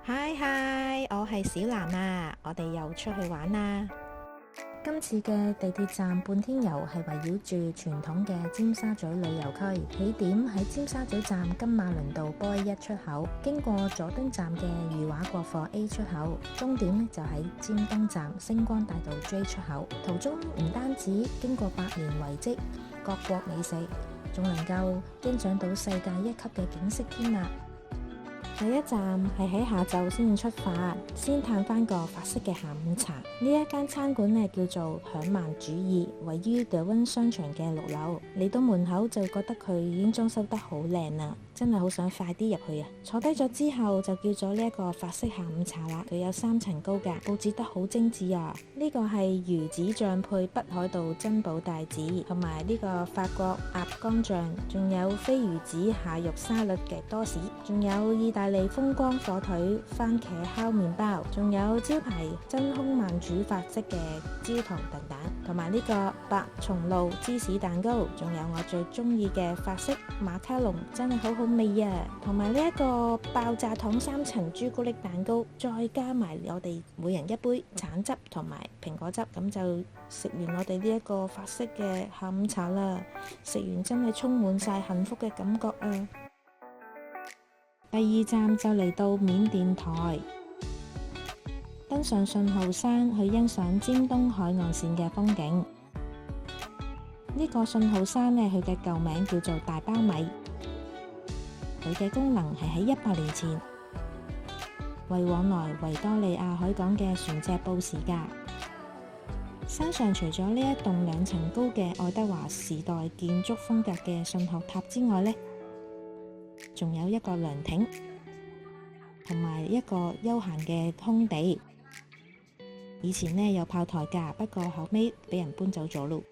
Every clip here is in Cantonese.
嗨嗨，我係小藍啊，我哋又出去玩啦。今次嘅地鐵站半天遊係圍繞住傳統嘅尖沙咀旅遊區，起點喺尖沙咀站金馬倫道 Boy 1出口，經過佐敦站嘅裕華國貨 A 出口，終點呢就喺尖東站星光大道 J 出口。途中唔單止經過百年遺跡、各國美食，仲能夠欣賞到世界一級嘅景色添啊！第一站係喺下晝先至出發，先嘆翻個法式嘅下午茶。呢一間餐館呢叫做享萬主義，位於 The One 商場嘅6樓。嚟到門口就覺得佢已經裝修得好靚啦，真係好想快啲入去啊！坐低咗之後就叫咗呢一個法式下午茶啦。佢有3層高㗎，佈置得好精緻啊！呢個係魚子醬配北海道珍寶帶子，同埋呢個法國鴨肝醬，仲有飛魚子蟹肉沙律嘅多士，仲有意大利風光火腿、番茄烤麵包，仲有招牌真空慢煮法式嘅焦糖燉蛋，同埋呢個白松露芝士蛋糕，仲有我最中意嘅法式馬卡龍，真係好好味啊！同埋呢一個爆炸糖3層朱古力蛋糕，再加埋我哋每人一杯橙汁同埋蘋果汁，咁就食完我哋呢一個法式嘅下午茶啦。食完真係充滿晒幸福嘅感覺啊！第二站就嚟到緬甸台，登上信號山去欣賞尖東海岸線嘅風景。呢個信號山呢，佢嘅舊名叫做大包米，佢嘅功能係喺100年前為往來維多利亞海港嘅船隻報時㗎。山上除咗呢一棟2層高嘅愛德華時代建築風格嘅信號塔之外呢，仲有一個涼亭，同埋一個休閒嘅空地。以前呢有炮台㗎，不過後尾俾人搬走咗咯。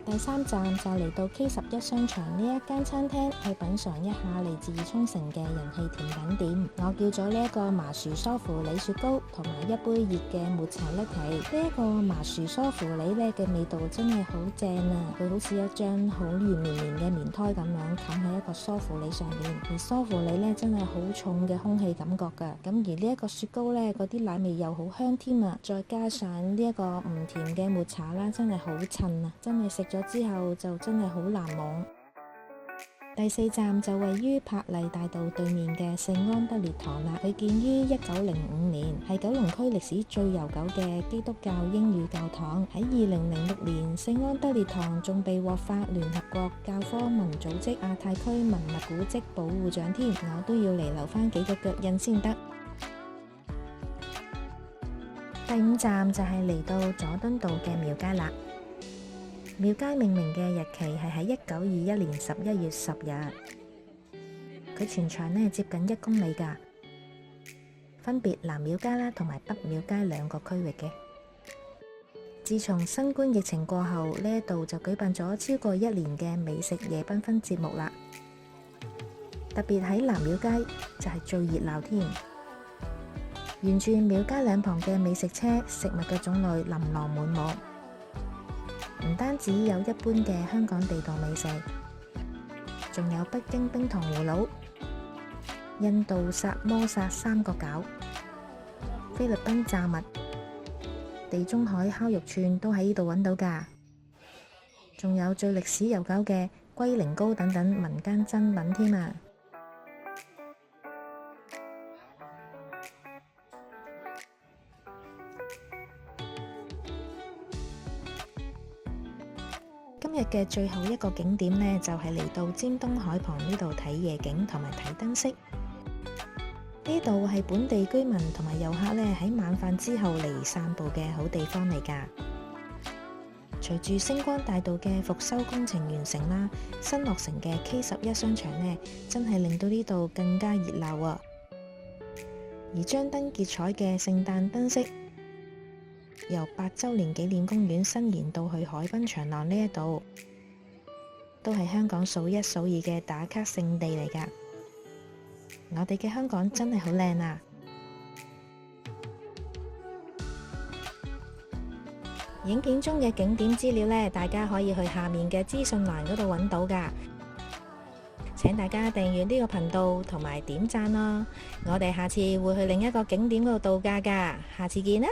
第3站就嚟到 K11 商場呢一間餐廳，去品嘗一下嚟自沖繩嘅人氣甜品店。我叫咗呢一個麻薯梳芙梨雪糕，同埋一杯熱嘅抹茶甩皮。呢一個麻薯梳芙梨呢嘅味道真係好正啊！佢好似一張好軟綿綿嘅棉胎咁樣冚喺一個梳芙梨上面，而梳芙梨呢真係好重嘅空氣感覺㗎。咁而呢一個雪糕呢，嗰啲奶味又好香添啊！再加上呢一個唔甜嘅抹茶啦，真係好襯啊！真係食咗之後就真係好難忘。第4站就位於柏麗大道對面嘅聖安德烈堂啦。佢建於1905年，係九龍區歷史最悠久嘅基督教英語教堂。喺2006年，聖安德烈堂仲被獲發聯合國教科文組織亞太區文物古蹟保護獎添。我都要嚟留翻幾個腳印先得。第5站就係嚟到佐敦道嘅廟街啦。廟街命名嘅日期係喺1921年11月10日，佢全長呢接近1公里㗎，分別南廟街啦同埋北廟街2個區域嘅。自從新冠疫情過後，呢一度就舉辦咗超過1年嘅美食夜繽紛節目啦。特別喺南廟街就係最熱鬧添，沿住廟街兩旁嘅美食車，食物嘅種類琳琅滿目。唔單止有一般嘅香港地道美食，仲有北京冰糖葫蘆、印度薩摩薩3個餃、菲律賓炸物、地中海烤肉串都喺呢度揾到㗎。仲有最歷史悠久嘅龜苓膏等等民間珍品添啊！今日嘅最後一個景點呢，就係嚟到尖東海旁呢度睇夜景同埋睇燈飾。呢度係本地居民同埋遊客呢喺晚飯之後嚟散步嘅好地方嚟㗎。隨住星光大道嘅復修工程完成啦，新落成嘅 K11 商場呢，真係令到呢度更加熱鬧啊！而張燈結彩嘅聖誕燈飾，由8週年紀念公園伸延到去海濱長廊呢一度，都係香港數一數二嘅打卡勝地嚟㗎。我哋嘅香港真係好靚啊！而影片中嘅景點資料呢，大家可以去下面嘅資訊欄嗰度揾到㗎。請大家訂閱呢個頻道同埋點讚啦！我哋下次會去另一個景點嗰度度假㗎，下次見啦！